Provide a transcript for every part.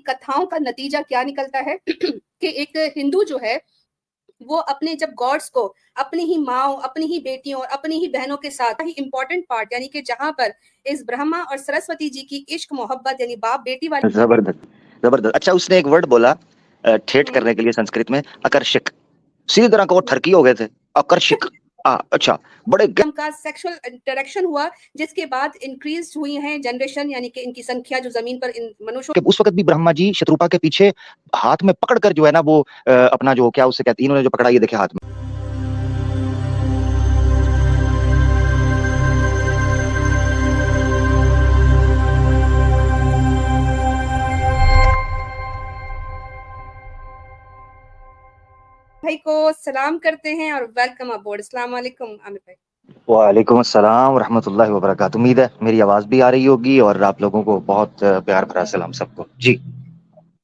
कथाओं का नतीजा क्या निकलता है कि एक हिंदू जो है वो अपने जब गॉड्स को अपनी ही माओ, अपनी ही बेटियों और अपनी ही बहनों के साथ ही इंपॉर्टेंट पार्ट यानी कि जहां पर इस ब्रह्मा और सरस्वती जी की इश्क मोहब्बत यानी बाप बेटी वाली जबरदस्त जबरदस्त। अच्छा, उसने एक वर्ड बोला ठेठ करने के लिए संस्कृत में, आकर्षक। सीधी तरह को वो ठरकी हो गए थे, आकर्षक। अच्छा, बड़े का सेक्सुअल इंटरेक्शन हुआ जिसके बाद इंक्रीज हुई हैं जनरेशन यानी कि इनकी संख्या जो जमीन पर इन मनुष्यों उस वक्त भी ब्रह्मा जी शत्रुपा के पीछे हाथ में पकड़ कर जो है ना वो अपना जो क्या उसे कहती है, इन्होंने जो पकड़ा ये देखे हाथ में। भाई को सलाम करते हैं और वेलकम अबोर्ड। अस्सलाम वालेकुम आमिर भाई। वालेकुम अस्सलाम रहमतुल्लाहि व बरकातुहू। उम्मीद है मेरी आवाज भी आ रही होगी और आप लोगों को बहुत प्यार भरा सलाम सबको जी।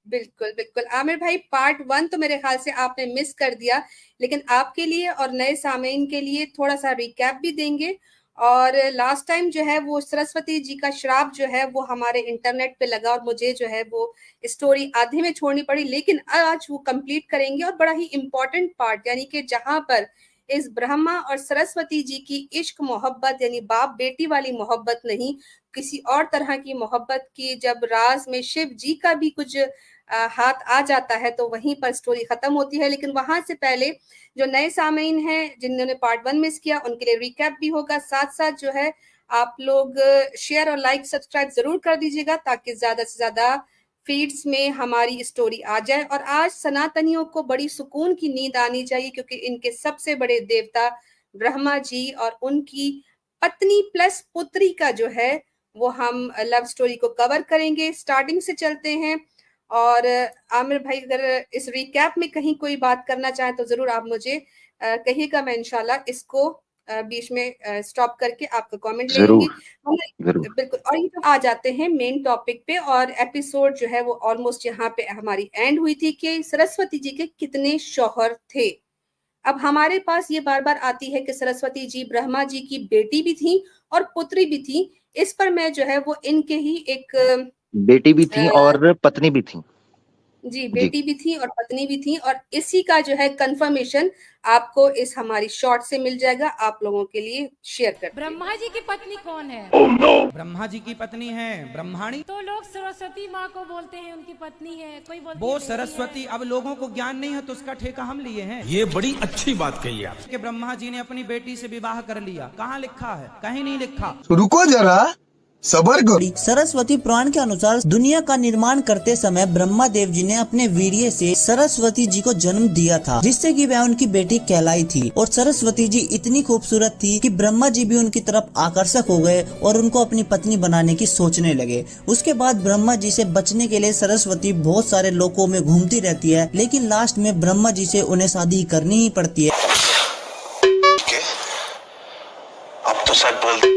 बिल्कुल बिल्कुल आमिर भाई, पार्ट 1 तो मेरे ख्याल से आपने मिस कर दिया, लेकिन आपके लिए और नए सामीन के लिए थोड़ा सा रिकैप भी देंगे। और लास्ट टाइम जो है वो सरस्वती जी का श्राप जो है वो हमारे इंटरनेट पे लगा और मुझे जो है वो स्टोरी आधे में छोड़नी पड़ी, लेकिन आज वो कंप्लीट करेंगे। और बड़ा ही इंपॉर्टेंट पार्ट यानी कि जहां पर इस ब्रह्मा और सरस्वती जी की इश्क मोहब्बत यानी बाप बेटी वाली मोहब्बत नहीं, किसी और तरह की मोहब्बत की जब राज में शिव जी का भी कुछ हाथ आ जाता है तो वहीं पर स्टोरी खत्म होती है। लेकिन वहां से पहले जो नए सामीन हैं जिन्होंने पार्ट 1 मिस किया उनके लिए रिकैप भी होगा, साथ साथ जो है आप लोग शेयर और लाइक सब्सक्राइब जरूर कर दीजिएगा ताकि ज्यादा से ज्यादा फीड्स में हमारी स्टोरी आ जाए। और आज सनातनियों को बड़ी सुकून की नींद आनी चाहिए क्योंकि इनके सबसे बड़े देवता ब्रह्मा जी और उनकी पत्नी प्लस पुत्री का जो है वो हम लव स्टोरी को कवर करेंगे। स्टार्टिंग से चलते हैं। और आमिर भाई अगर इस रिकैप में कहीं कोई बात करना चाहे तो जरूर आप मुझे कहिएगा, मैं इंशाल्लाह इसको बीच में स्टॉप करके आपका कमेंट ले लूंगी। बिल्कुल। और ये तो आ जाते हैं मेन टॉपिक पे। और एपिसोड जो है वो ऑलमोस्ट यहाँ पे हमारी एंड हुई थी कि सरस्वती जी के कितने शौहर थे। अब हमारे पास ये बार बार आती है कि सरस्वती जी ब्रह्मा जी की बेटी भी थी और पुत्री भी थी। इस पर मैं जो है वो इनके ही एक बेटी भी थी और पत्नी भी थी जी, बेटी भी थी और पत्नी भी थी। और इसी का जो है कंफर्मेशन आपको इस हमारी शॉर्ट से मिल जाएगा, आप लोगों के लिए शेयर करते हैं। ब्रह्मा जी की पत्नी कौन है? oh, no! ब्रह्मा जी की पत्नी है ब्रह्माणी। तो लोग सरस्वती माँ को बोलते हैं उनकी पत्नी है, कोई बोलते वो सरस्वती। अब लोगों को ज्ञान नहीं है तो उसका ठेका हम लिए हैं। ये बड़ी अच्छी बात कही आप कि ब्रह्मा जी ने अपनी बेटी से विवाह कर लिया। कहाँ लिखा है? कहीं नहीं लिखा। रुको जरा, सबर करो। सरस्वती पुराण के अनुसार दुनिया का निर्माण करते समय ब्रह्मा देव जी ने अपने वीर्य से सरस्वती जी को जन्म दिया था, जिससे कि वह उनकी बेटी कहलाई थी। और सरस्वती जी इतनी खूबसूरत थी कि ब्रह्मा जी भी उनकी तरफ आकर्षक हो गए और उनको अपनी पत्नी बनाने की सोचने लगे। उसके बाद ब्रह्मा जी से बचने के लिए सरस्वती बहुत सारे लोकों में घूमती रहती है, लेकिन लास्ट में ब्रह्मा जी से उन्हें शादी करनी ही पड़ती है। अब तो सच बोल।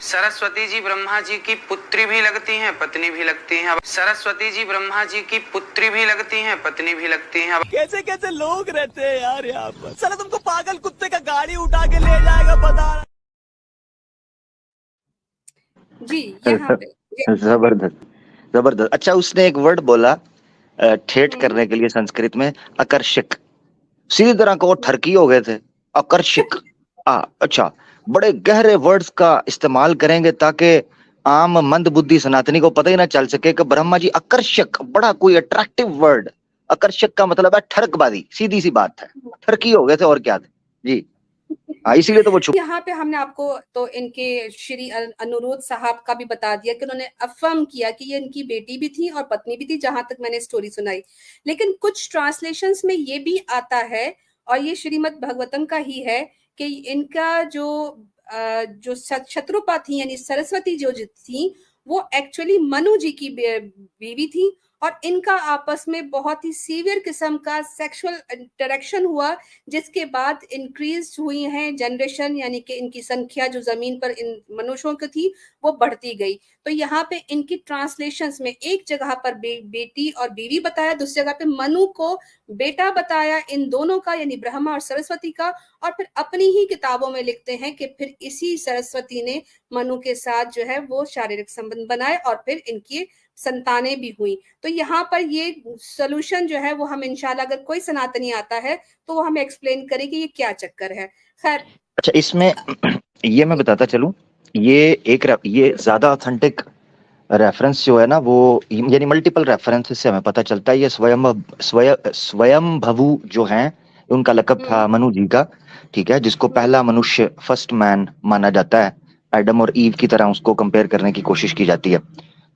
सरस्वती जी ब्रह्मा जी की पुत्री भी लगती हैं, पत्नी भी लगती हैं। सरस्वती जी ब्रह्मा जी की पुत्री भी लगती हैं, पत्नी भी लगती हैं। कैसे कैसे लोग रहते हैं यार यहाँ पर। साला तुमको पागल कुत्ते का गाड़ी उठा के ले जाएगा बता रहा। जी यहाँ पे जबरदस्त जबरदस्त। अच्छा, उसने एक वर्ड बोला ठेठ करने के लिए संस्कृत में, आकर्षक। सीधी तरह को वो ठरकी हो गए थे, आकर्षक। अच्छा, बड़े गहरे वर्ड्स का इस्तेमाल करेंगे ताकि आम मंद बुद्धि सनातनी को पता ही ना चल सके कि ब्रह्मा जी आकर्षक, बड़ा कोई अट्रैक्टिव वर्ड। आकर्षक का मतलब है ठरकबाजी, सीधी सी बात है। ठरकी हो गए थे और क्या थे जी। इसीलिए तो वो यहाँ पे हमने आपको तो इनके श्री अनुरुद्ध साहब का भी बता दिया कि उन्होंने अफर्म किया कि ये इनकी बेटी भी थी और पत्नी भी थी, जहां तक मैंने स्टोरी सुनाई। लेकिन कुछ ट्रांसलेशंस में ये भी आता है और ये श्रीमद् भागवतम का ही है कि इनका जो शत्रुपा थी यानी सरस्वती जो थी वो एक्चुअली मनु जी की बीवी थी और इनका आपस में बहुत ही सीवियर किस्म का सेक्सुअल इंटरेक्शन हुआ जिसके बाद इंक्रीज हुई हैं जनरेशन यानी कि इनकी संख्या जो जमीन पर इन मनुष्यों की थी वो बढ़ती गई। तो यहाँ पे इनकी ट्रांसलेशंस में एक जगह पर बेटी और बीवी बताया, दूसरी जगह पे मनु को बेटा बताया इन दोनों का यानी ब्रह्मा और सरस्वती का। और फिर अपनी ही किताबों में लिखते हैं कि फिर इसी सरस्वती ने मनु के साथ जो है वो शारीरिक संबंध बनाए और फिर इनकी संतानें भी हुई। तो यहाँ पर ये सोल्यूशन जो है वो हम इंशाल्लाह, अगर कोई सनातनी आता है तो वो हमें एक्सप्लेन करे कि ये क्या चक्कर है। खैर, अच्छा, इसमें ये मैं बताता चलूं, ये ज्यादा ऑथेंटिक रेफरेंस जो है ना, वो यानी मल्टीपल रेफरेंसेस से हमें पता चलता है। ये स्वयं भवु जो हैं, उनका लक़ब था मनु जी का, ठीक है, जिसको पहला मनुष्य, फर्स्ट मैन माना जाता है। एडम और ईव की तरह उसको कंपेयर करने की कोशिश की जाती है।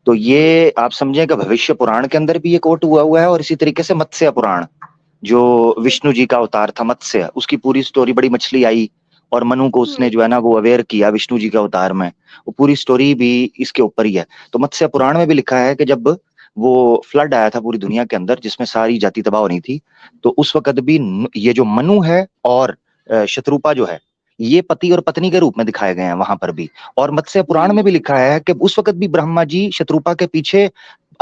तो ये आप समझें कि भविष्य पुराण के अंदर भी ये कोट हुआ है, और इसी तरीके से मत्स्य पुराण, जो विष्णु जी का अवतार था मत्स्य, उसकी पूरी स्टोरी, बड़ी मछली आई और मनु को उसने जो है ना वो अवेयर किया विष्णु जी के अवतार में, वो पूरी स्टोरी भी इसके ऊपर ही है। तो मत्स्य पुराण में भी लिखा है कि जब वो फ्लड आया था पूरी दुनिया के अंदर, जिसमें सारी जाति तबाह होनी थी, तो उस वक्त भी ये जो मनु है और शत्रुपा जो है, ये पति और पत्नी के रूप में दिखाए गए हैं वहां पर भी। और मत्स्य पुराण में भी लिखा है कि उस वक्त भी ब्रह्मा जी शत्रुपा के पीछे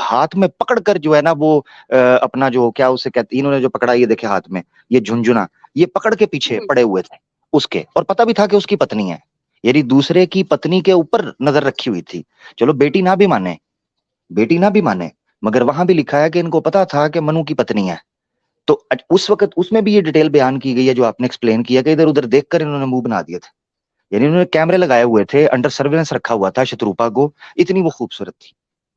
हाथ में पकड़कर जो है ना वो अपना जो क्या उसे कहते, इन्होंने जो पकड़ा, ये देखे हाथ में ये झुंझुना, ये पकड़ के पीछे पड़े हुए थे उसके, और पता भी था कि उसकी पत्नी है, यानी दूसरे की पत्नी के ऊपर नजर रखी हुई थी। चलो बेटी ना भी माने, मगर वहां भी लिखा है कि इनको पता था कि मनु की पत्नी है। तो उस वक्त उसमें भी ये डिटेल बयान की गई है जो आपने एक्सप्लेन किया, कि इधर उधर देखकर इन्होंने मुंह बना दिए थे, यानी उन्होंने कैमरे लगाए हुए थे, अंडर सर्वेलेंस रखा हुआ था शत्रुपा को, इतनी वो खूबसूरत थी।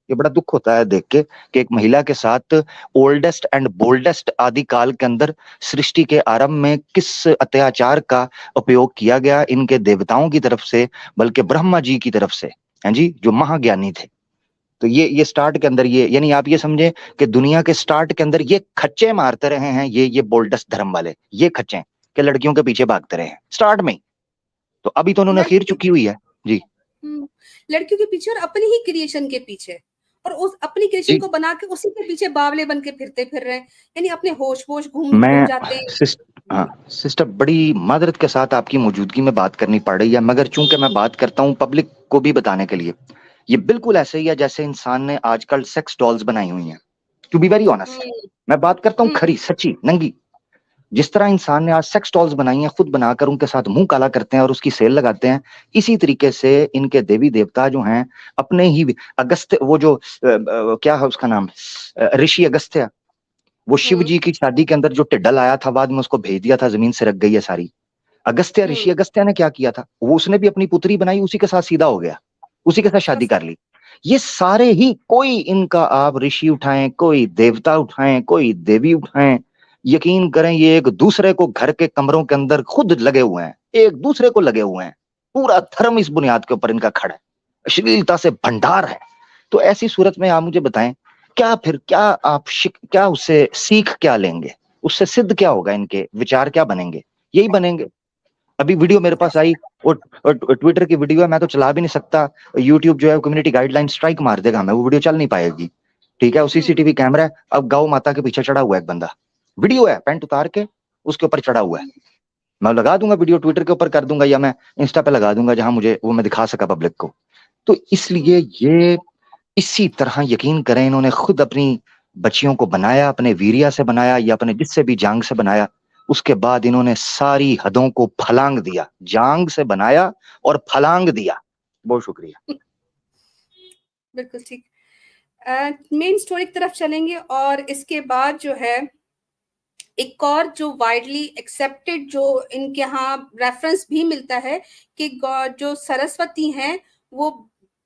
ये बड़ा दुख होता है देख के कि एक महिला के साथ ओल्डेस्ट एंड बोल्डेस्ट आदि काल के अंदर सृष्टि के आरंभ में किस अत्याचार का उपयोग किया गया इनके देवताओं की तरफ से, बल्कि ब्रह्मा जी की तरफ से, हैं जी, जो महाज्ञानी थे। तो ये स्टार्ट के अंदर, ये यानी आप ये समझे कि दुनिया के स्टार्ट के अंदर ये खच्चे मारते रहे हैं, ये बोल्डेस्ट धर्म वाले, ये खच्चे के लड़कियों के पीछे भागते रहे हैं स्टार्ट में। तो अभी तो उन्होंने अखीर चुकी हुई है जी, लड़कियों के पीछे और अपनी ही क्रिएशन के पीछे, और उस अपनी क्रिएशन को बना के उसी के पीछे बावले बन के फिर रहे हैं, यानी अपने होश घूम जाते हैं। हाँ सिस्टर, बड़ी मादरत के साथ आपकी मौजूदगी में बात करनी पड़ रही है, मगर चूंकि मैं बात करता हूँ पब्लिक को भी बताने के लिए, ये बिल्कुल ऐसे ही है जैसे इंसान ने आजकल सेक्स डॉल्स बनाई हुई हैं। टू बी वेरी ऑनेस्ट, मैं बात करता हूँ खरी सच्ची नंगी, जिस तरह इंसान ने आज सेक्स डॉल्स बनाई हैं, खुद बनाकर उनके साथ मुंह काला करते हैं और उसकी सेल लगाते हैं, इसी तरीके से इनके देवी देवता जो हैं अपने ही अगस्त्य, वो जो क्या है उसका नाम, ऋषि अगस्त्य, वो शिव जी की शादी के अंदर जो टिड्डा लाया था, बाद में उसको भेज दिया था, जमीन से रख गई है सारी। अगस्त्य, ऋषि अगस्त्य ने क्या किया था, वो उसने भी अपनी पुत्री बनाई, उसी के साथ सीधा हो गया, उसी के साथ शादी कर ली। ये सारे ही, कोई इनका आप ऋषि उठाएं, कोई देवता उठाएं, कोई देवी उठाएं, यकीन करें ये एक दूसरे को घर के कमरों के अंदर खुद लगे हुए हैं, एक दूसरे को लगे हुए हैं, पूरा धर्म इस बुनियाद के ऊपर इनका खड़ा है, अश्लीलता से भंडार है। तो ऐसी सूरत में आप मुझे बताएं, क्या उससे सीख क्या लेंगे, उससे सिद्ध क्या होगा, इनके विचार क्या बनेंगे, यही बनेंगे। अभी वीडियो मेरे पास आई, और ट्विटर की वीडियो है, मैं तो चला भी नहीं सकता, यूट्यूब जो है कम्युनिटी गाइडलाइन स्ट्राइक मार देगा हमें, वो वीडियो चल नहीं पाएगी, ठीक है। वो सीसीटीवी कैमरा है, अब गौ माता के पीछे चढ़ा हुआ है एक बंदा, वीडियो है, पैंट उतार के उसके ऊपर चढ़ा हुआ है। मैं लगा दूंगा वीडियो, ट्विटर के ऊपर कर दूंगा, या मैं इंस्टा पे लगा दूंगा, जहां मुझे वो मैं दिखा सका पब्लिक को। तो इसलिए ये इसी तरह यकीन करें, इन्होंने खुद अपनी बच्चियों को बनाया, अपने वीरिया से बनाया या अपने जिससे भी जांग से बनाया, उसके बाद इन्होंने सारी हदों को फलांग दिया, जांग से बनाया और फलांग दिया। बहुत शुक्रिया। बिल्कुल ठीक। मेन स्टोरी की तरफ चलेंगे, और इसके बाद जो है एक और जो वाइडली एक्सेप्टेड जो इनके यहाँ रेफरेंस भी मिलता है कि जो सरस्वती हैं वो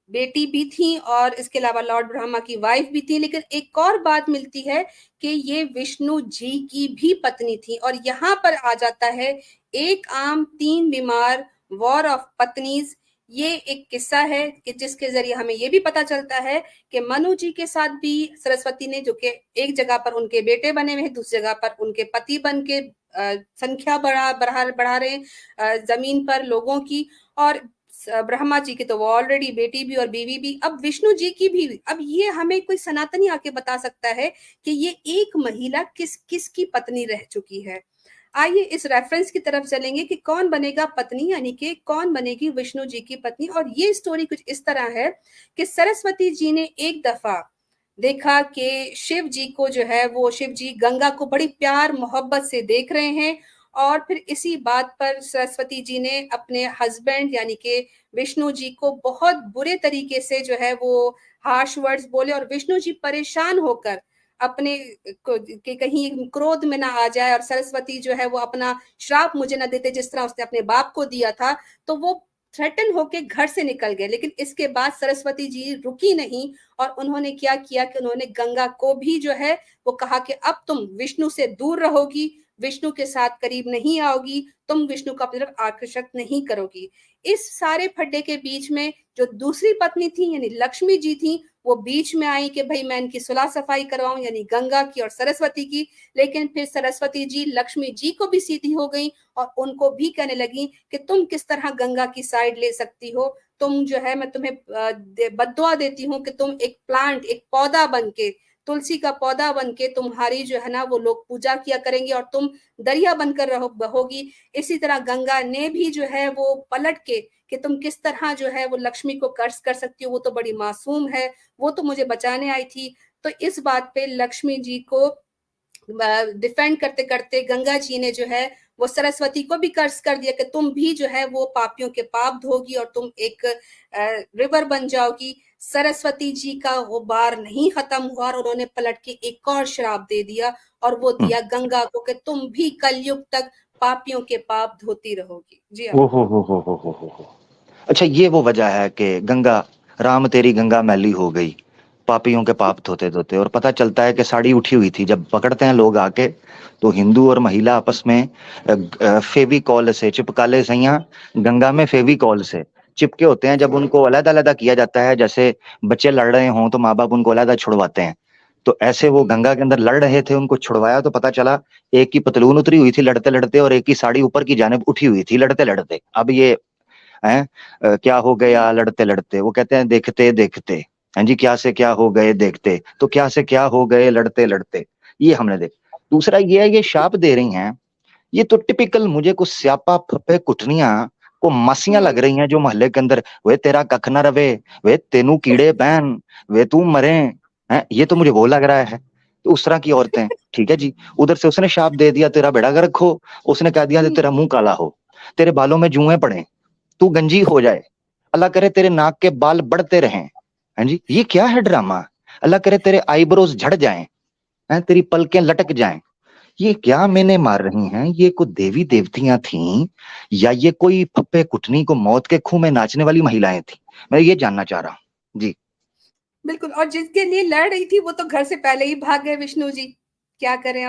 बेटी भी थी, और इसके अलावा लॉर्ड ब्रह्मा की वाइफ भी थी, लेकिन एक और बात मिलती है कि ये विष्णु जी की भी पत्नी थी। और यहाँ पर आ जाता है एक आम तीन बीमार, वॉर ऑफ पत्नीज। ये एक किस्सा है कि जिसके जरिए हमें ये भी पता चलता है कि मनु जी के साथ भी सरस्वती ने, जो कि एक जगह पर उनके बेटे बने हुए हैं, दूसरी जगह पर उनके पति बन के संख्या बढ़ा रहे हैं जमीन पर लोगों की, और ब्रह्मा जी की तो वो ऑलरेडी बेटी भी और बीवी भी, अब विष्णु जी की भी। अब ये हमें कोई सनातनी आके बता सकता है कि ये एक महिला किस की पत्नी रह चुकी है। आइए इस रेफरेंस की तरफ चलेंगे कि कौन बनेगा पत्नी, यानी कि कौन बनेगी विष्णु जी की पत्नी। और ये स्टोरी कुछ इस तरह है कि सरस्वती जी ने एक दफा देखा कि शिव जी को जो है वो, शिव जी गंगा को बड़ी प्यार मोहब्बत से देख रहे हैं, और फिर इसी बात पर सरस्वती जी ने अपने हस्बैंड यानी कि विष्णु जी को बहुत बुरे तरीके से जो है वो हार्श वर्ड्स बोले, और विष्णु जी परेशान होकर अपने कि कहीं क्रोध में ना आ जाए और सरस्वती जो है वो अपना श्राप मुझे ना देते जिस तरह उसने अपने बाप को दिया था, तो वो थ्रेटन होके घर से निकल गए। लेकिन इसके बाद सरस्वती जी रुकी नहीं और उन्होंने क्या किया कि उन्होंने गंगा को भी जो है वो कहा कि अब तुम विष्णु से दूर रहोगी, विष्णु के साथ करीब नहीं आओगी, तुम विष्णु को अपनी तरफ आकर्षित नहीं करोगी। इस सारे फड्डे के बीच में जो दूसरी पत्नी थी यानी लक्ष्मी जी थी, वो बीच में आई कि भाई मैं इनकी सुलह सफाई करवाऊं, यानी गंगा की और सरस्वती की। लेकिन फिर सरस्वती जी लक्ष्मी जी को भी सीधी हो गई और उनको भी कहने लगी कि तुम किस तरह गंगा की साइड ले सकती हो, तुम जो है मैं तुम्हें बद्दुआ देती हूँ कि तुम एक प्लांट, एक पौधा बन के, तुलसी का पौधा बन के तुम्हारी जो है ना वो लोग पूजा किया करेंगे और तुम दरिया बनकर बहोगी। इसी तरह गंगा ने भी जो है वो पलट के कि तुम किस तरह जो है वो लक्ष्मी को कर्ज कर सकती हो, वो तो बड़ी मासूम है, वो तो मुझे बचाने आई थी। तो इस बात पे लक्ष्मी जी को डिफेंड करते करते गंगा जी ने जो है वो सरस्वती को भी कर्ज कर दिया कि तुम भी जो है वो पापियों के पाप धोगी और तुम एक रिवर बन जाओगी। सरस्वती जी का गुबार नहीं खत्म हुआ और उन्होंने पलट के एक और श्राप दे दिया और वो दिया गंगा को कि तुम भी कलयुग तक पापियों के पाप धोती रहोगी। जी ओ हो। अच्छा, ये वो वजह है कि गंगा, राम तेरी गंगा मैली हो गई, पापियों के पाप धोते धोते। और पता चलता है कि साड़ी उठी हुई थी। जब पकड़ते हैं लोग आके तो हिंदू और महिला आपस में फेविकॉल से चिपकाले सैया, गंगा में फेविकॉल से चिपके होते हैं। जब उनको अलग अलग किया जाता है, जैसे बच्चे लड़ रहे हों तो माँ बाप उनको अलग छुड़वाते हैं, तो ऐसे वो गंगा के अंदर लड़ रहे थे, उनको छुड़वाया तो पता चला एक की पतलून उतरी हुई थी लड़ते लड़ते और एक की साड़ी ऊपर की जानिब उठी हुई थी लड़ते लड़ते। अब ये क्या हो गया लड़ते लड़ते? वो कहते हैं देखते देखते। हाँ जी, क्या से क्या हो गए देखते, तो क्या से क्या हो गए लड़ते लड़ते। ये हमने देख। दूसरा ये है, ये शाप दे रही हैं, ये तो टिपिकल मुझे कुछ स्यापा फप्पे कुटनियां को मासियां लग रही हैं जो मोहल्ले के अंदर, वे तेरा कख न रवे, वे तेनू कीड़े पहन, वे तू मरे हैं, ये तो मुझे वो लग रहा है। तो उस तरह की औरतें, ठीक है जी। उधर से उसने शाप दे दिया तेरा बेड़ा गर्क हो, उसने कह दिया तेरा मुंह काला हो, तेरे बालों में जुएं पड़े, तू गंजी हो जाए, अल्लाह करे तेरे नाक के बाल बढ़ते रहें। हाँ जी, ये क्या है ड्रामा? अल्लाह करे तेरे आईब्रोज झड़ जाएं, तेरी पलकें लटक जाएं। ये क्या मैंने मार रही हैं? ये कोई देवी देवतियां थीं या ये कोई फप्पे कुटनी को मौत के खूह में नाचने वाली महिलाएं थी? मैं ये जानना चाह रहा हूँ जी। बिल्कुल, और जिसके लिए लड़ रही थी वो तो घर से पहले ही भाग गए विष्णु जी। क्या करें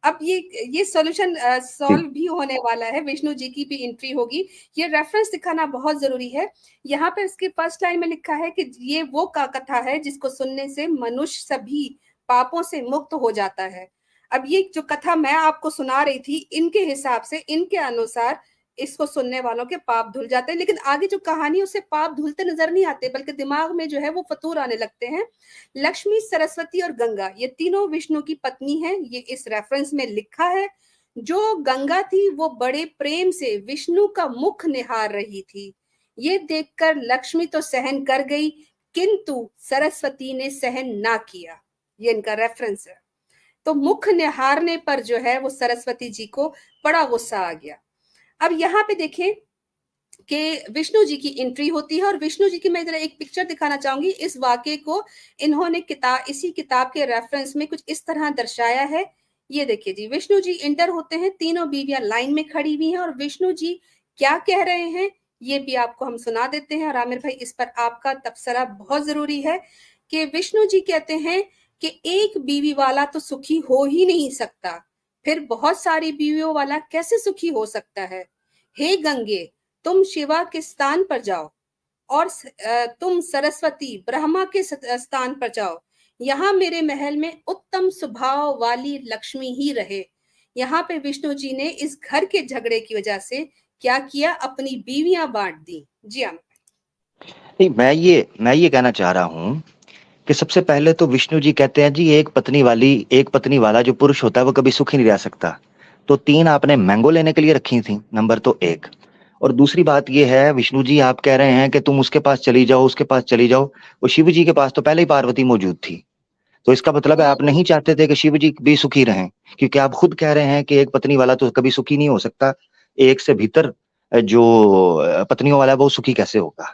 अब ये सॉल्यूशन सॉल्व भी होने वाला है, विष्णु जी की भी एंट्री होगी। ये रेफरेंस दिखाना बहुत जरूरी है। यहाँ पे इसके फर्स्ट लाइन में लिखा है कि ये वो का कथा है जिसको सुनने से मनुष्य सभी पापों से मुक्त हो जाता है। अब ये जो कथा मैं आपको सुना रही थी, इनके हिसाब से, इनके अनुसार इसको सुनने वालों के पाप धुल जाते हैं, लेकिन आगे जो कहानी उससे पाप धुलते नजर नहीं आते, बल्कि दिमाग में जो है वो फतूर आने लगते हैं। लक्ष्मी, सरस्वती और गंगा ये तीनों विष्णु की पत्नी हैं, ये इस रेफरेंस में लिखा है। जो गंगा थी वो बड़े प्रेम से विष्णु का मुख निहार रही थी। ये देखकर लक्ष्मी तो सहन कर गई, किंतु सरस्वती ने सहन ना किया। ये इनका रेफरेंस है। तो मुख निहारने पर जो है वो सरस्वती जी को बड़ा गुस्सा आ गया। अब यहाँ पे देखें कि विष्णु जी की एंट्री होती है और विष्णु जी की मैं जरा एक पिक्चर दिखाना चाहूंगी। इस वाक्य को इन्होंने इसी किताब के रेफरेंस में कुछ इस तरह दर्शाया है। ये देखिए जी, विष्णु जी इंटर होते हैं, तीनों बीवियां लाइन में खड़ी हुई हैं और विष्णु जी क्या कह रहे हैं ये भी आपको हम सुना देते हैं। और आमिर भाई, इस पर आपका तबसरा बहुत जरूरी है कि विष्णु जी कहते हैं कि एक बीवी वाला तो सुखी हो ही नहीं सकता, फिर बहुत सारी बीवियों वाला कैसे सुखी हो सकता है। हे गंगे, तुम शिवा के स्थान पर जाओ और तुम सरस्वती ब्रह्मा के स्थान पर जाओ। यहाँ मेरे महल में उत्तम स्वभाव वाली लक्ष्मी ही रहे। यहाँ पे विष्णु जी ने इस घर के झगड़े की वजह से क्या किया, अपनी बीवियां बांट दी। जी हाँ, नहीं, मैं ये कहना चाह रहा हूँ कि सबसे पहले तो विष्णु जी कहते हैं जी एक पत्नी वाला जो पुरुष होता है वो कभी सुखी नहीं रह सकता। तो 3 आपने मैंगो लेने के लिए रखी थी, नंबर तो 1। और दूसरी बात ये है, विष्णु जी आप कह रहे हैं कि तुम उसके पास चली जाओ, उसके पास चली जाओ। वो शिव जी के पास तो पहले ही पार्वती मौजूद थी, तो इसका मतलब है आप नहीं चाहते थे कि शिव जी भी सुखी रहें, क्योंकि आप खुद कह रहे हैं कि एक पत्नी वाला तो कभी सुखी नहीं हो सकता, एक से भीतर जो पत्नियों वाला है वो सुखी कैसे होगा।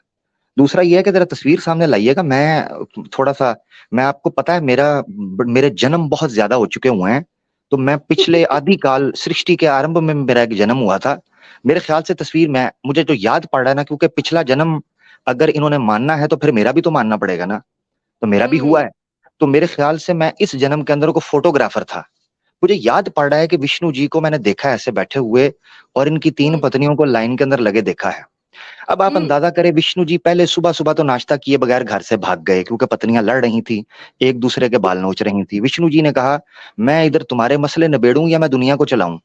दूसरा ये है कि जरा तस्वीर सामने लाइएगा। मैं आपको पता है मेरे जन्म बहुत ज्यादा हो चुके हुए हैं, तो मैं पिछले आदि काल सृष्टि के आरंभ में मेरा एक जन्म हुआ था। मेरे ख्याल से तस्वीर में मुझे जो याद पड़ रहा है ना, क्योंकि पिछला जन्म अगर इन्होंने मानना है तो फिर मेरा भी तो मानना पड़ेगा ना, तो मेरा भी हुआ है। तो मेरे ख्याल से मैं इस जन्म के अंदर को फोटोग्राफर था। मुझे याद पड़ रहा है कि विष्णु जी को मैंने देखा है ऐसे बैठे हुए और इनकी 3 पत्नियों को लाइन के अंदर लगे देखा है। अब आप अंदाजा करें, विष्णु जी पहले सुबह सुबह तो नाश्ता किए बगैर घर से भाग गए, क्योंकि पत्नियां लड़ रही थी, एक दूसरे के बाल नोच रही थी। विष्णु जी ने कहा, मैं इधर तुम्हारे मसले निबेड़ूं या मैं दुनिया को चलाऊं?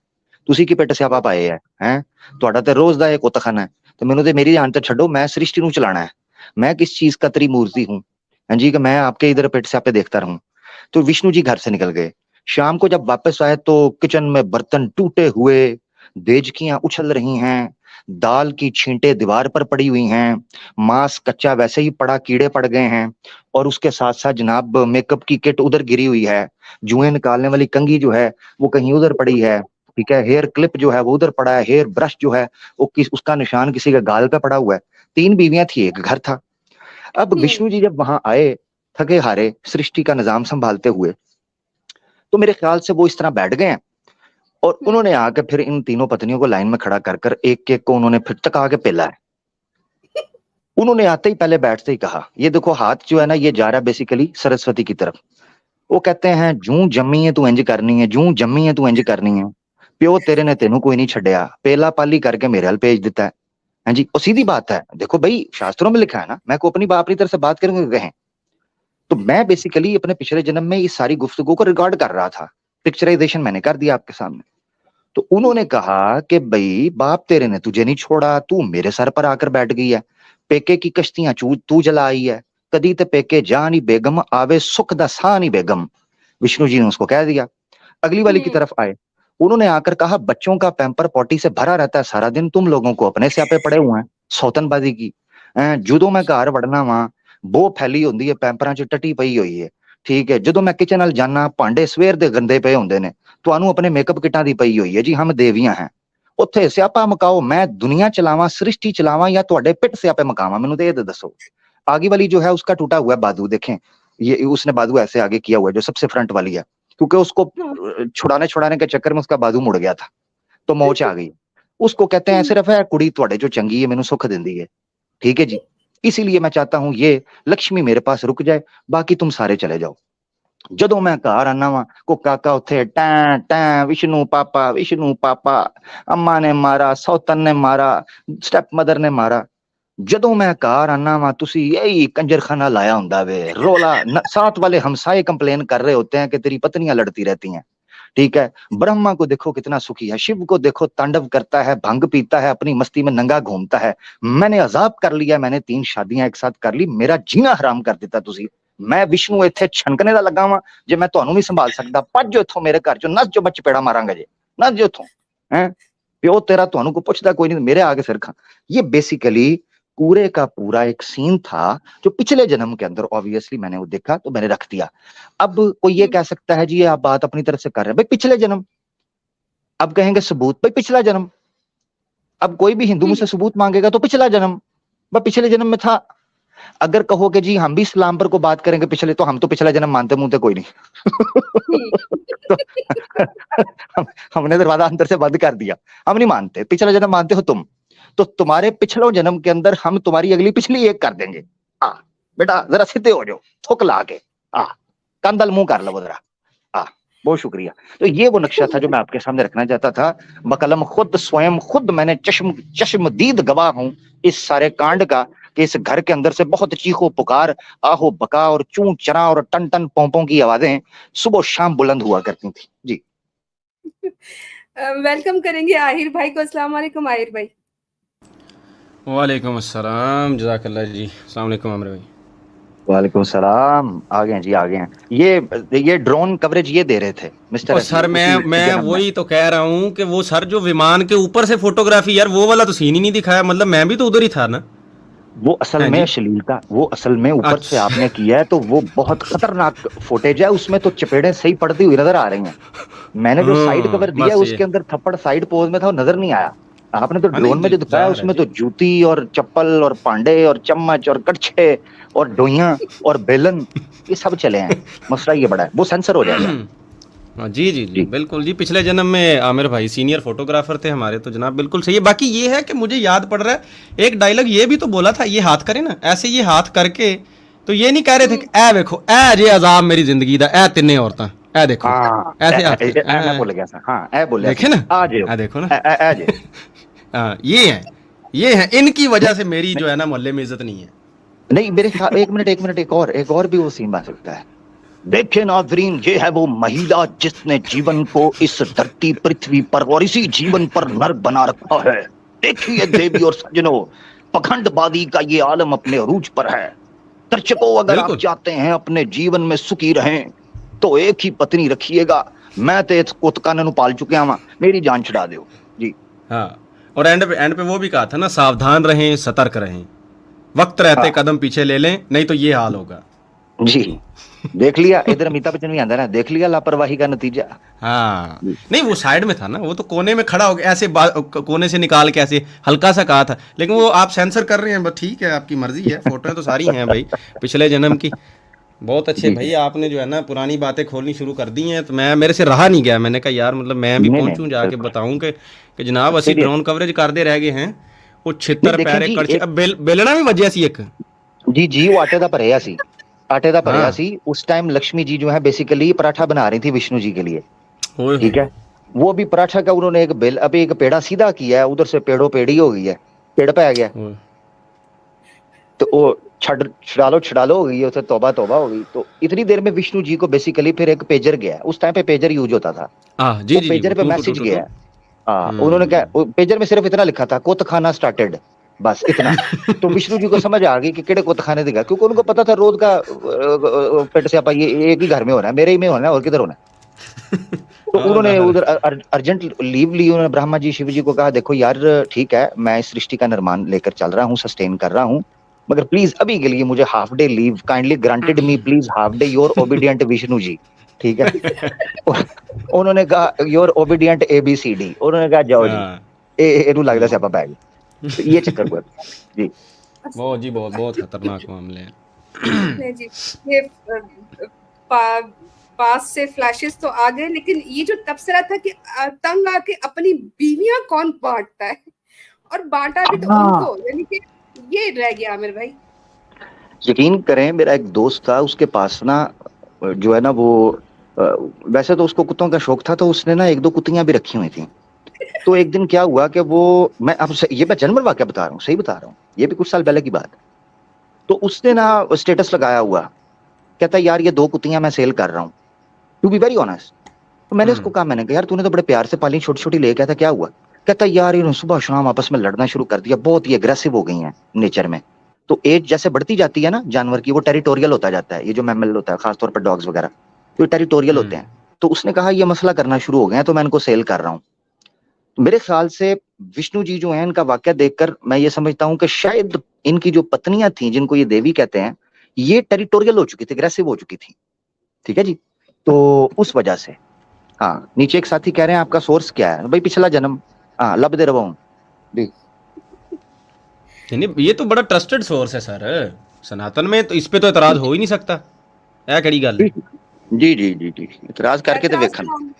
तुसी की पेट से आप आए हैं ਤੁਹਾਡਾ ਤੇ ਰੋਜ਼ ਦਾ ਇਹ ਕੁੱਤਖਾਨਾ ਹੈ, ਤੇ ਮੈਨੂੰ ਤੇ मेरी जान तो छड्डो, मैं सृष्टि ਨੂੰ चलाना है। मैं किस चीज का त्रिमूर्ति हूँ, हाँ जी, कि मैं आपके इधर पेट से आपे देखता रहूं। तो विष्णु जी घर से निकल गए। शाम को जब वापस आए तो किचन में बर्तन टूटे हुए, देजकियां उछल रही हैं, दाल की छींटे दीवार पर पड़ी हुई हैं, मांस कच्चा वैसे ही पड़ा, कीड़े पड़ गए हैं, और उसके साथ साथ जनाब मेकअप की किट उधर गिरी हुई है, जुएं निकालने वाली कंघी जो है वो कहीं उधर पड़ी है, ठीक है, हेयर क्लिप जो है वो उधर पड़ा है, हेयर ब्रश जो है वो उसका निशान किसी के गाल पे पड़ा हुआ है। 3 बीवियां थी, एक घर था। अब विष्णु जी जब वहां आए थके हारे सृष्टि का निजाम संभालते हुए, तो मेरे ख्याल से वो इस तरह बैठ गए हैं और उन्होंने आकर फिर इन 3 पत्नियों को लाइन में खड़ा कर कर एक एक को उन्होंने फिर तक आके पेला है। उन्होंने आते ही पहले बैठते ही कहा, ये देखो हाथ जो है ना ये जा रहा है बेसिकली सरस्वती की तरफ। वो कहते हैं, जूं जम्मी है तू इंज करनी है, जूं जम्मी है तू इंज करनी है, प्यो तेरे ने तेनू कोई नहीं छड्या, पेला पाली करके मेरे हल भेज दिता है। हाँ जी, और सीधी बात है, देखो भाई शास्त्रों में लिखा है ना, मैं को अपनी तरफ से बात करूंगा कहें। तो मैं बेसिकली अपने पिछले जन्म में इस सारी गुफ्तगू को रिकॉर्ड कर रहा था, पिक्चराइजेशन मैंने कर दिया आपके सामने। तो उन्होंने कहा कि भाई बाप तेरे ने तुझे नहीं छोड़ा, तू मेरे सर पर आकर बैठ गई है, पेके की कश्तियां तू जला आई है, कदी ते पेके जा नहीं बेगम, आवे सुख दा सा नहीं बेगम। विष्णु जी ने उसको कह दिया। अगली वाली की तरफ आए, उन्होंने आकर कहा, बच्चों का पैम्पर पॉटी से भरा रहता है सारा दिन, तुम लोगों को अपने स्यापे पड़े हुए हैं सौतनबाजी की। जदों मैं घर वड़ना वा बो फैली होंदी है, पैंपरां च टटी पई हुई है, ठीक है, जदों मैं किचन नाल जाना भांडे सवेर दे गंदे पे होंदे ने, तुहानू अपने मेकअप किटां दी पई हुई है जी, हम देवियां हैं। उत्थे स्यापा मकाओ, मैं दुनिया चलावां, सृष्टि चलावां या तुहाडे पिट स्यापे मकावां, मैनू ते ये दसो। आगे वाली जो है उसका टूटा हुआ बाजू देखें, ये उसने बाजू ऐसे आगे किया हुआ है, जो सबसे फ्रंट वाली है, क्योंकि उसको छुड़ाने के चक्कर में उसका बाजू मुड़ गया था, तो मोच आ गई। उसको कहते हैं सिर्फ है कुड़ी तुहाडे जो चंगी है, मैनू सुख दिंदी है, ठीक है जी, इसीलिए मैं चाहता हूं ये लक्ष्मी मेरे पास रुक जाए, बाकी तुम सारे चले जाओ। जदों मैं घर आना वा को काका उत्थे टैं टैं, विष्णु पापा, अम्मा ने मारा, सौतन ने मारा, स्टेप मदर ने मारा। जदों मैं घर आना वा तुसी यही कंजरखाना लाया हुंदा वे, रोला साथ वाले हमसाए कंप्लेन कर रहे होते हैं कि तेरी पत्नियां लड़ती रहती हैं, ठीक है, ब्रह्मा को देखो कितना सुखी है, शिव को देखो तांडव करता है, भंग पीता है, अपनी मस्ती में नंगा घूमता है, मैंने अजाब कर लिया, मैंने 3 शादियां एक साथ कर ली, मेरा जीना हराम कर दिता तुसी। मैं विष्णु इत्थे छनकने दा लगा वां, जे मैं तुहानू नहीं संभाल सकदा, भज जो इत्थों मेरे घर चो, नस जो बच पेड़ा मारांगा जे, नस जो इत्थों, हैं प्यो तेरा तुहानू को पुछदा कोई नहीं, मेरे आगे सिर खा। ये बेसिकली पूरे का पूरा एक सीन था जो पिछले जन्म के अंदर ऑब्वियसली मैंने वो देखा, तो मैंने रख दिया। अब कोई ये कह सकता है जी ये आप बात अपनी तरफ से कर रहे हैं, भाई पिछले जन्म, अब कहेंगे सबूत, भाई पिछला जन्म, अब कोई भी हिंदू मुझसे सबूत मांगेगा तो पिछला जन्म, भाई पिछले जन्म में था। अगर कहोगे जी हम भी इस्लाम पर को बात करेंगे पिछले, तो हम तो पिछला जन्म मानते मुंहते कोई नहीं। तो हमने दरवाजा अंदर से बंद कर दिया, हम नहीं मानते, पिछला जन्म मानते हो तुम, तो तुम्हारे पिछले जन्म के अंदर हम तुम्हारी अगली पिछली एक कर देंगे। बेटा जरा सीधे हो जाओ, थुक ला के कंदल मुंह कर लो जरा। बहुत शुक्रिया। तो ये वो नक्शा था जो मैं आपके सामने रखना चाहता था, बकलम खुद स्वयं खुद मैंने चश्मदीद गवाह हूं इस सारे कांड का, कि इस घर के अंदर से बहुत चीखो पुकार, आहो बका और चूं चरा और टन टन पोंपों की आवाजें सुबह शाम बुलंद हुआ करती थी जी। वेलकम करेंगे आहिर भाई को। अस्सलाम वालेकुम आहिर भाई। वालेकुम अस्सलाम, जज़ाकल्लाह जी। अस्सलाम वालेकुम आमिर भाई। वालेकुम सलाम। आ गए जी, आ गए हैं। ये ड्रोन कवरेज ये दे रहे थे मिस्टर सर। मैं वही तो कह रहा हूँ कि वो सर जो विमान के ऊपर से फोटोग्राफी, यार वो वाला तो सीन ही नहीं दिखाया, मतलब मैं भी तो उधर ही था ना। वो असल हाँ में जी। अश्लीलता, वो असल में ऊपर से अच्छा। आपने किया है, तो वो बहुत खतरनाक फुटेज है। उसमें तो चपेड़े सही पड़ती हुई नजर आ रही हैं। मैंने जो साइड कवर दिया है बस ये उसके अंदर थप्पड़ साइड पोज में था, वो नजर नहीं आया। आपने तो हाँ नहीं ड्रोन में जो दिखाया जाहिर है उसमें जी। तो जूती और चप्पल और पांडे और चम्मच और कड़छे और डोइयां और बेलन, ये सब चले हैं। मसला ये बड़ा है, वो सेंसर हो जाएगा। हाँ जी जी जी जी बिल्कुल जी। पिछले जन्म में आमिर भाई सीनियर फोटोग्राफर थे हमारे, तो जनाब बिल्कुल सही है। बाकी ये है कि मुझे याद पड़ रहा है एक डायलॉग ये भी तो बोला था, ये हाथ करे ना ऐसे, ये हाथ करके तो ये नहीं कह रहे थे कि ए देखो ए जे अजाब मेरी जिंदगी दा, ए तिन्ने औरतां ए देखो, हाँ, ऐसे हाथ कर मैं बोल गया था। हाँ, ए बोले देखे ना, आ जाओ, आ देखो ना, आ जाओ। हाँ ये है इनकी वजह से मेरी जो है ना मोहल्ले में इज्जत नहीं है। नहीं मेरे ख्याल, एक मिनट एक और भी वो सीन बन सकता है। देखिए नाज़रीन, ये है वो महिला जिसने जीवन को इस धरती पृथ्वी पर और इसी जीवन पर नर्क बना रखा है। देखिए देवी और सज्जनों, पखंडबाजी का ये आलम अपने अरूज पर है। दर्शकों, अगर आप बिल्कुल। चाहते हैं अपने जीवन में सुखी रहें तो एक ही पत्नी रखिएगा। मैं तो इस कुत्ता ने पाल चुके हूं, मेरी जान छुड़ा दो जी। हाँ, और एंड पे वो भी कहा था ना, सावधान रहें सतर्क रहें, वक्त रहते हाँ। कदम पीछे ले लें, नहीं तो ये हाल होगा। जी, देख लिया, इधर अमिताभ बच्चन भी आंदा ना, देख लिया लापरवाही का नतीजा। हाँ नहीं, वो साइड में था ना, वो तो कोने में खड़ा हो गया ऐसे, कोने से निकाल के ऐसे हल्का सा कहा था, लेकिन वो आप सेंसर कर रहे हैं, बस ठीक है, आपकी मर्जी है। फोटोएं तो सारी हैं भाई पिछले जन्म की। बहुत अच्छे भाई, आपने जो है ना पुरानी बातें खोलनी शुरू कर दी हैं, तो मैं मेरे से रहा नहीं गया, मैंने कहा यार मतलब मैं भी नहीं, पहुंचूं जाके बिल्कुल। बताऊं कि जनाब असी Serious। ड्रोन कवरेज करते रह गए हैं। वो छितर नहीं, देखें पैरे जी, कड़छे, एक- अब बेलना भी वजह सी एक। जी वो आटे दा भरिया सी, आटे दा भरिया हाँ। सी। उस टाइम लक्ष्मी जी जो है बेसिकली पराठा बना रही थी विष्णु जी के लिए, ओए ठीक है। वो भी पराठा का उन्होंने एक बेल, अभी एक पेड़ा सीधा किया है, उधर से पेड़ों पेड़ी हो गई है, पेड़ पे आ गया, ओए। तो वो छड़ालो हो गई है, उसे तौबा तौबा हो गई। तो इतनी देर में विष्णु जी को बेसिकली फिर एक पेजर गया, उस टाइम पे पेजर यूज होता था। जी वो जी पेजर पे टू, टू, मैसेज टू, गया टू, है। उन्होंने क्या, पेजर में सिर्फ इतना लिखा था, कुत खाना स्टार्टेड, बस इतना। तो विष्णु जी को समझ आ गई कि केड़े कुत खाने देगा, क्योंकि उनको पता था रोज का पेट से ये एक ही घर में होना है, मेरे ही में होना है, और किधर होना है। तो उन्होंने उधर अर्जेंट लीव ली। उन्होंने ब्रह्मा जी शिव जी को कहा, देखो यार ठीक है, मैं इस सृष्टि का निर्माण लेकर चल रहा हूँ, सस्टेन कर रहा हूँ, मगर प्लीज अभी के लिए मुझे half day leave, kindly granted me please half day, your obedient Vishnu ji, ठीक है। उन्होंने कहा योर ओबीडियंट ABCD, उन्होंने कहा जाओ जी, एनू लगदा स्यापा पै गया। तो ये चक्कर हुआ जी। बहुत जी बहुत खतरनाक मामले हैं। नहीं जी, ये पास से फ्लैशेस तो आ गए, लेकिन ये जो तबसरा था कि तंग आके अपनी बीवियां कौन बांटता है, और बांटा भी तो उनको, यानी कि ये रह गया आमिर भाई। यकीन करें, मेरा एक दोस्त था, उसके पास ना जो है ना वो वैसे तो उसको कुत्तों का शौक था, तो उसने ना एक दो कुत्तियां भी रखी हुई थी। तो एक दिन क्या हुआ कि वो, मैं अब ये मैं जनरल वाकया बता रहा हूँ, सही बता रहा हूँ, ये भी कुछ साल पहले की बात। तो उसने ना स्टेटस लगाया हुआ, कहता यार ये 2 कुत्तियां मैं सेल कर रहा हूँ, टू बी वेरी ऑनेस्ट। तो मैंने उसको कहा, मैंने कहा यार तूने तो बड़े प्यार से पाली, छोटी छोटी ले, कहता क्या हुआ, कहता यार इन्होंने सुबह शाम आपस में लड़ना शुरू कर दिया, बहुत ही एग्रेसिव हो गई हैं नेचर में। तो एज जैसे बढ़ती जाती है ना जानवर की, वो टेरिटोरियल होता जाता है, ये जो मैमल होता है खासतौर पर डॉग्स वगैरह, तो टेरिटोरियल होते हैं। तो उसने कहा ये मसला करना शुरू हो गए हैं, तो मैं इनको सेल कर रहा हूँ। तो मेरे ख्याल से विष्णु जी जो है, इनका वाक्य देखकर मैं ये समझता हूँ कि शायद इनकी जो पत्नियां थी, जिनको ये देवी कहते हैं, ये टेरिटोरियल हो चुकी थी, एग्रेसिव हो चुकी थी, ठीक है जी। तो उस वजह से, हाँ, नीचे एक साथी कह रहे हैं आपका सोर्स क्या है भाई, पिछला जन्म, हाँ लब दे रहा हूँ जी। नहीं, ये तो बड़ा ट्रस्टेड सोर्स है सर, सनातन में तो इस पे तो एतराज हो ही नहीं सकता, है कड़ी गल। जी जी जी जी, इतराज करके तो वेखन।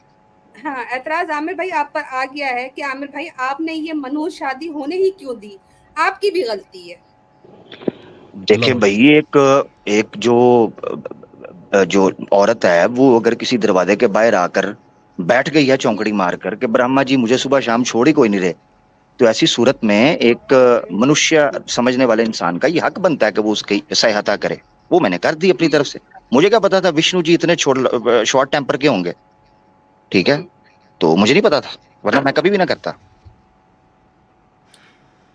हाँ, एतराज आमिर भाई आप पर आ गया है कि आमिर भाई आपने ये मनहूस शादी होने ही क्यों दी, आपकी भी गलती है। देखिए भाई, एक जो औरत है, वो अगर किसी दरवाजे के बाहर आकर बैठ गई है चौंकड़ी मारकर कि ब्रह्मा जी मुझे सुबह शाम छोड़ ही कोई नहीं रहे, तो ऐसी सूरत में एक मनुष्य समझने वाले इंसान का ये हक बनता है कि वो उसकी सहायता करे। वो मैंने कर दी अपनी तरफ से। मुझे क्या पता था विष्णु जी इतने शॉर्ट टेम्पर के होंगे, ठीक है, तो मुझे नहीं पता था, वरना मैं कभी भी ना करता।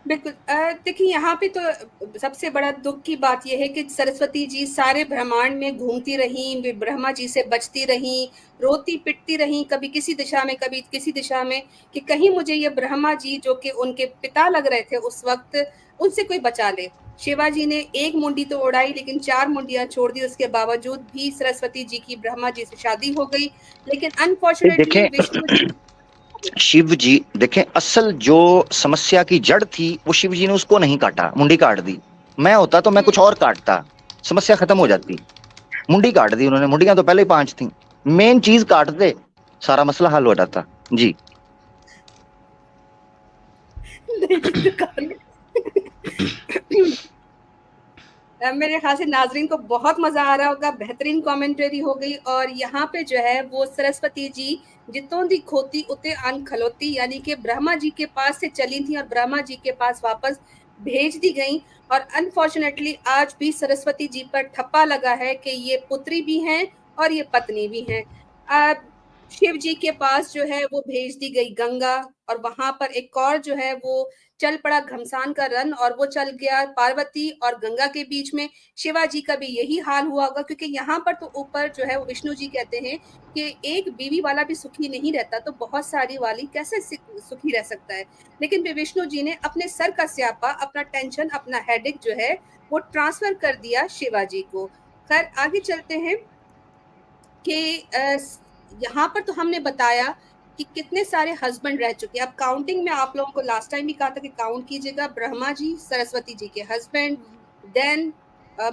बिल्कुल। देखिए यहाँ पे तो सबसे बड़ा दुख की बात यह है कि सरस्वती जी सारे ब्रह्मांड में घूमती रहीं, वे ब्रह्मा जी से बचती रहीं, रोती पिटती रहीं, कभी किसी दिशा में कभी किसी दिशा में, कि कहीं मुझे ये ब्रह्मा जी जो कि उनके पिता लग रहे थे उस वक्त, उनसे कोई बचा ले। शिवाजी ने एक मुंडी तो उड़ाई लेकिन 4 मुंडियां छोड़ दी, उसके बावजूद भी सरस्वती जी की ब्रह्मा जी से शादी हो गई। लेकिन अनफॉर्चुनेटली देखें विष्णु जी शिव जी, देखें असल जो समस्या की जड़ थी वो शिव जी ने उसको नहीं काटा, मुंडी काट दी। मैं होता तो मैं कुछ और काटता, समस्या खत्म हो जाती। मुंडी काट दी उन्होंने, मुंडियां तो पहले ही 5 थी, मेन चीज काट दे सारा मसला हल हो जाता जी। मेरे ख्याल से नाजरीन को बहुत मजा आ रहा होगा, बेहतरीन कमेंट्री हो गई। और यहाँ पे जो है वो सरस्वती जी जितों दी खोती उते अन खलोती, यानी कि ब्रह्मा जी के पास से चली थी और ब्रह्मा जी के पास वापस भेज दी गई। और अनफॉर्चुनेटली आज भी सरस्वती जी पर ठप्पा लगा है कि ये पुत्री भी हैं और ये पत्नी भी हैं। शिव जी के पास जो है वो भेज दी गई गंगा, और वहां पर एक और जो है वो चल पड़ा घमसान का रन, और वो चल गया पार्वती और गंगा के बीच में। शिवाजी का भी यही हाल हुआ होगा, क्योंकि यहाँ पर तो ऊपर जो है वो विष्णु जी कहते हैं कि एक बीवी वाला भी सुखी नहीं रहता, तो बहुत सारी वाली कैसे सुखी रह सकता है। लेकिन फिर विष्णु जी ने अपने सर का स्यापा, अपना टेंशन, अपना हेडेक जो है वो ट्रांसफर कर दिया शिवाजी को। खैर आगे चलते हैं कि यहाँ पर तो हमने बताया कि कितने सारे हस्बैंड रह चुके हैं। अब काउंटिंग में आप लोगों को लास्ट टाइम भी कहा था कि काउंट कीजिएगा। ब्रह्मा जी सरस्वती जी के हस्बैंड, देन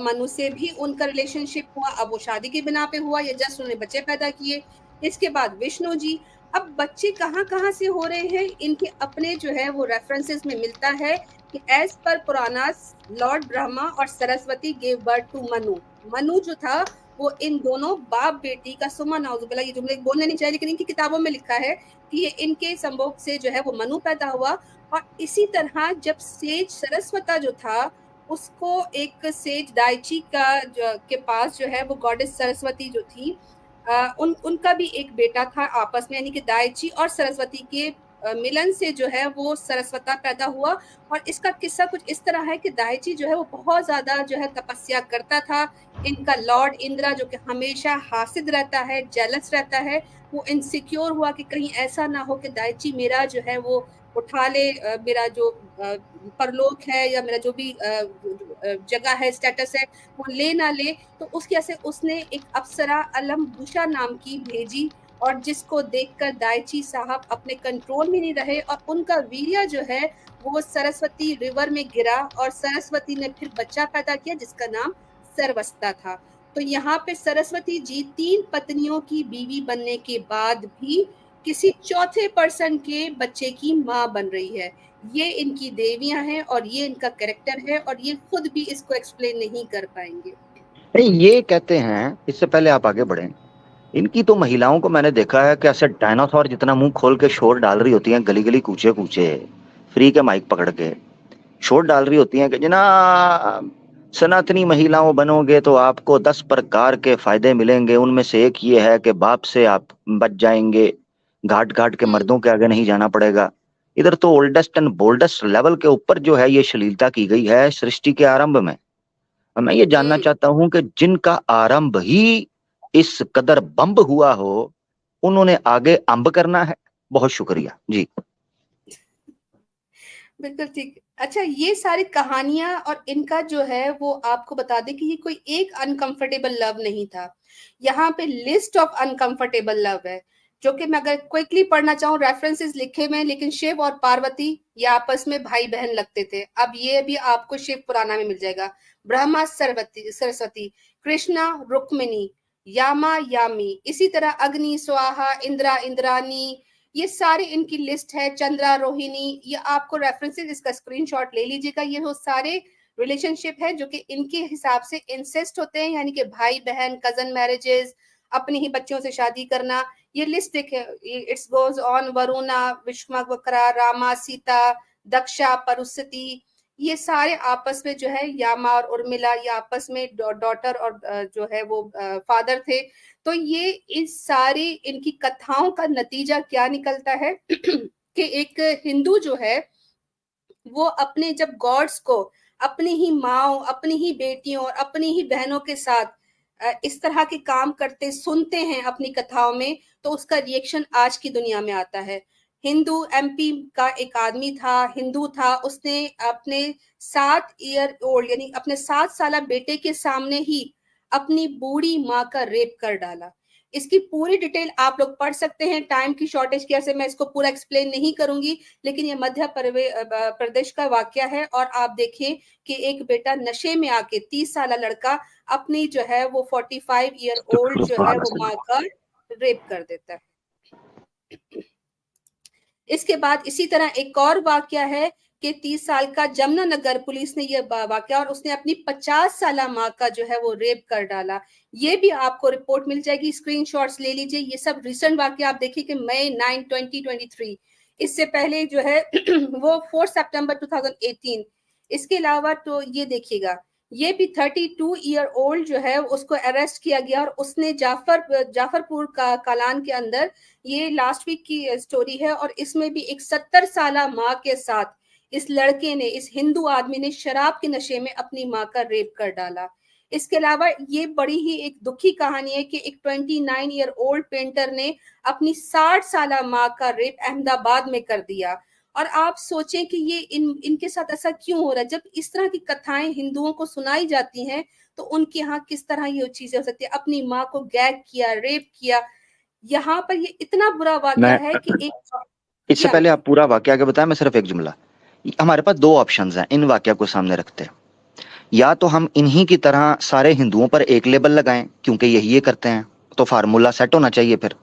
मनु से भी उनका रिलेशनशिप हुआ, अब वो शादी के बिना पे हुआ या जस्ट उन्होंने बच्चे पैदा किए। इसके बाद विष्णु जी। अब बच्चे कहाँ कहाँ से हो रहे हैं, इनके अपने जो है वो रेफरेंसेस में मिलता है कि as per Puranas lord Brahma और Saraswati gave birth to Manu. Manu जो था वो इन दोनों बाप बेटी का सुमा नाउजुबिल्ला, ये जुमले बोलने नहीं चाहिए लेकिन इनकी किताबों में लिखा है कि ये इनके संभोग से जो है वो मनु पैदा हुआ। और इसी तरह जब सेज सरस्वता जो था उसको एक सेज दाइची के पास जो है वो गॉडेस सरस्वती जो थी, उनका भी एक बेटा था आपस में, यानी कि दाइची और सरस्वती के मिलन से जो है वो सरस्वता पैदा हुआ। और इसका किस्सा कुछ इस तरह है कि दाइची जो है वो बहुत ज्यादा जो है तपस्या करता था। इनका लॉर्ड इंद्रा जो कि हमेशा हासिद रहता है, जेलस रहता है, वो इनसिक्योर हुआ कि कहीं ऐसा ना हो कि दाइची मेरा जो है वो उठा ले, मेरा जो परलोक है या मेरा जो भी जगह है, स्टेटस है, वो ले ना ले। तो उसकी ऐसे उसने एक अप्सरा अलम बुशा नाम की भेजी, और जिसको देखकर दाइची साहब अपने कंट्रोल में नहीं रहे और उनका वीर्य जो है वो सरस्वती रिवर में गिरा, और सरस्वती ने फिर बच्चा पैदा किया जिसका नाम सरवस्ता था। तो यहाँ पे सरस्वती जी 3 पत्नियों की बीवी बनने के बाद भी किसी चौथे पर्सन के बच्चे की माँ बन रही है। ये इनकी देवियां हैं और ये इनका कैरेक्टर है, और ये खुद भी इसको एक्सप्लेन नहीं कर पाएंगे। नहीं, ये कहते हैं, इससे पहले आप आगे बढ़ें, इनकी तो महिलाओं को मैंने देखा है कि ऐसे डायनासोर जितना मुंह खोल के शोर डाल रही होती हैं, गली गली कूचे कूचे फ्री के माइक पकड़ के शोर डाल रही होती हैं कि जनाब सनातनी महिलाओं बनोगे तो आपको 10 प्रकार के फायदे मिलेंगे, उनमें से एक ये है कि बाप से आप बच जाएंगे, घाट घाट के मर्दों के आगे नहीं जाना पड़ेगा। इधर तो ओल्डेस्ट एंड बोल्डेस्ट लेवल के ऊपर जो है ये श्लीलता की गई है सृष्टि के आरंभ में। मैं ये जानना चाहता हूं कि जिनका आरंभ ही इस कदर बम्ब हुआ हो, उन्होंने आगे अंब करना है। बहुत शुक्रिया जी। बिल्कुल ठीक। अच्छा, ये सारी कहानियां और इनका जो है वो आपको बता दें कि ये कोई एक अनकंफर्टेबल लव नहीं था। यहाँ पे लिस्ट ऑफ अनकंफर्टेबल लव है, जो कि मैं अगर क्विकली पढ़ना चाहूँ, रेफरेंसेस लिखे हुए हैं, लेकिन शिव और पार्वती ये आपस में भाई बहन लगते थे। अब ये भी आपको शिव पुराना में मिल जाएगा। ब्रह्मा सरस्वती, कृष्णा रुक्मिणी, यामा यामी, इसी तरह अग्नि स्वाहा, इंद्रा इंद्रानी, ये सारे इनकी लिस्ट है। चंद्रा रोहिणी, ये आपको रेफरेंसेस, इसका स्क्रीनशॉट ले लीजिएगा। ये वो सारे रिलेशनशिप है जो कि इनके हिसाब से इंसेस्ट होते हैं, यानी कि भाई बहन, कजन मैरिजेस, अपने ही बच्चों से शादी करना। ये लिस्ट देखे, it's goes on. Varuna, Vishvavakra, Rama, Sita, Daksha, Parusti, ये सारे आपस में जो है, यामा और उर्मिला, ये आपस में डॉटर और जो है वो फादर थे। तो ये इस सारी इनकी कथाओं का नतीजा क्या निकलता है कि एक हिंदू जो है वो अपने जब गॉड्स को अपनी ही माओ, अपनी ही बेटियों और अपनी ही बहनों के साथ इस तरह के काम करते सुनते हैं अपनी कथाओं में, तो उसका रिएक्शन आज की दुनिया में आता है। हिंदू एमपी का एक आदमी था, हिंदू था, उसने अपने 7 ईयर ओल्ड यानी अपने 7 साल बेटे के सामने ही अपनी बूढ़ी माँ का रेप कर डाला। इसकी पूरी डिटेल आप लोग पढ़ सकते हैं, टाइम की शॉर्टेज की वजह से मैं इसको पूरा एक्सप्लेन नहीं करूंगी, लेकिन ये मध्य प्रदेश का वाकया है। और आप देखें कि एक बेटा नशे में आके 30 साल लड़का अपनी जो है वो 45 ईयर ओल्ड जो है वो माँ का रेप कर देता है। इसके बाद इसी तरह एक और वाकया है कि 30 साल का जमुनानगर पुलिस ने यह वाकया, और उसने अपनी 50 साल माँ का जो है वो रेप कर डाला। ये भी आपको रिपोर्ट मिल जाएगी, स्क्रीनशॉट्स ले लीजिए। ये सब रिसेंट वाकया आप देखिए कि मई 9, 2023। इससे पहले जो है वो 4 सितंबर 2018। इसके अलावा तो ये देखिएगा, ये भी 32 ईयर ओल्ड जो है उसको अरेस्ट किया गया, और उसने जाफरपुर का कालान के अंदर, ये लास्ट वीक की स्टोरी है, और इसमें भी एक 70 साल माँ के साथ इस लड़के ने, इस हिंदू आदमी ने शराब के नशे में अपनी माँ का रेप कर डाला। इसके अलावा ये बड़ी ही एक दुखी कहानी है कि एक 29 ईयर ओल्ड पेंटर ने अपनी 60 साल माँ का रेप अहमदाबाद में कर दिया। और आप सोचें कि ये इनके साथ ऐसा क्यों हो रहा है? जब इस तरह की कथाएं हिंदुओं को सुनाई जाती हैं तो उनके यहाँ किस तरह ये चीजें हो सकती है? अपनी माँ को गैग किया, रेप किया। यहाँ पर ये इतना बुरा वाकया है कि एक, इससे पहले आप पूरा वाकया के बताएं, मैं सिर्फ एक जुमला। हमारे पास 2 ऑप्शंस हैं इन वाकया को सामने रखते हैं। या तो हम इन्हीं की तरह सारे हिंदुओं पर एक लेबल लगाएं, क्योंकि यही ये करते हैं, तो फार्मूला सेट होना चाहिए। फिर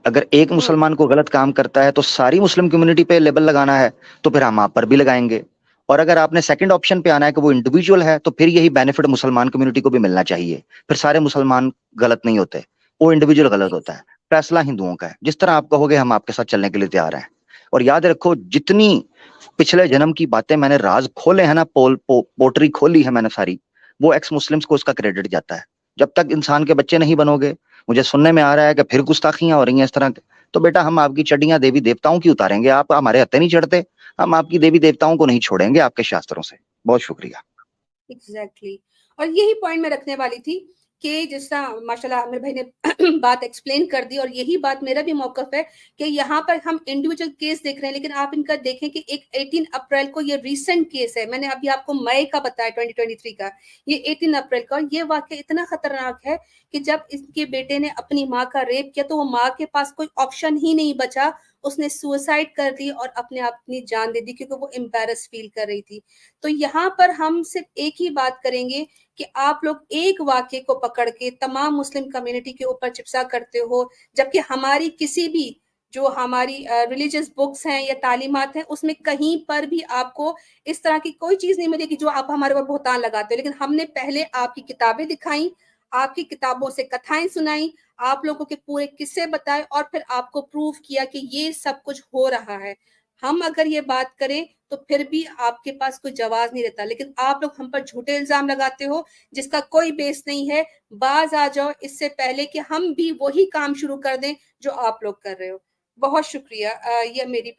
अगर एक मुसलमान को गलत काम करता है तो सारी मुस्लिम कम्युनिटी पे लेबल लगाना है, तो फिर हम आप पर भी लगाएंगे। और अगर आपने सेकंड ऑप्शन पे आना है कि वो इंडिविजुअल है, तो फिर यही बेनिफिट मुसलमान कम्युनिटी को भी मिलना चाहिए। फिर सारे मुसलमान गलत नहीं होते, वो इंडिविजुअल गलत होता है। फैसला हिंदुओं का है। जिस तरह आप कहोगे हम आपके साथ चलने के लिए तैयार हैं। और याद रखो, जितनी पिछले जन्म की बातें मैंने राज खोले हैं ना, पोट्री खोली है मैंने सारी, वो एक्स मुस्लिम्स को उसका क्रेडिट जाता है। जब तक इंसान के बच्चे नहीं बनोगे, मुझे सुनने में आ रहा है कि फिर गुस्ताखियां हो रही हैं इस तरह के, तो बेटा हम आपकी चड्डियां देवी देवताओं की उतारेंगे। आप हमारे हत्थे नहीं चढ़ते, हम आपकी देवी देवताओं को नहीं छोड़ेंगे आपके शास्त्रों से। बहुत शुक्रिया। एग्जैक्टली। और यही पॉइंट मैं रखने वाली थी कि जिस तरह माशाल्लाह आमिर भाई ने बात एक्सप्लेन कर दी, और यही बात मेरा भी मौकफ है कि यहाँ पर हम इंडिविजुअल केस देख रहे हैं, लेकिन आप इनका देखें कि एक 18 अप्रैल को ये रीसेंट केस है, मैंने अभी आपको मई का बताया 2023 का, ये 18 अप्रैल का। ये वाकया इतना खतरनाक है कि जब इसके बेटे ने अपनी माँ का रेप किया तो वो माँ के पास कोई ऑप्शन ही नहीं बचा, उसने सुसाइड कर दी और अपनी जान दे दी, क्योंकि वो एम्बैरस फील कर रही थी। तो यहाँ पर हम सिर्फ एक ही बात करेंगे कि आप लोग एक वाक्य को पकड़ के तमाम मुस्लिम कम्युनिटी के ऊपर चिप्सा करते हो, जबकि हमारी किसी भी जो हमारी रिलीजियस बुक्स हैं या तालीमात हैं, उसमें कहीं पर भी आपको इस तरह की कोई चीज नहीं मिलेगी जो आप हमारे ऊपर बहुतान लगाते हो। लेकिन हमने पहले आपकी किताबें दिखाई, आपकी किताबों से कथाएं सुनाई, आप लोगों के पूरे किस्से बताए, और फिर आपको प्रूव किया कि ये सब कुछ हो रहा है। हम अगर ये बात करें तो फिर भी आपके पास कोई जवाब नहीं रहता, लेकिन आप लोग हम पर झूठे इल्जाम लगाते हो जिसका कोई बेस नहीं है। बाज आ जाओ इससे पहले कि हम भी वही काम शुरू कर दें जो आप लोग कर रहे हो। बहुत शुक्रिया। ये मेरी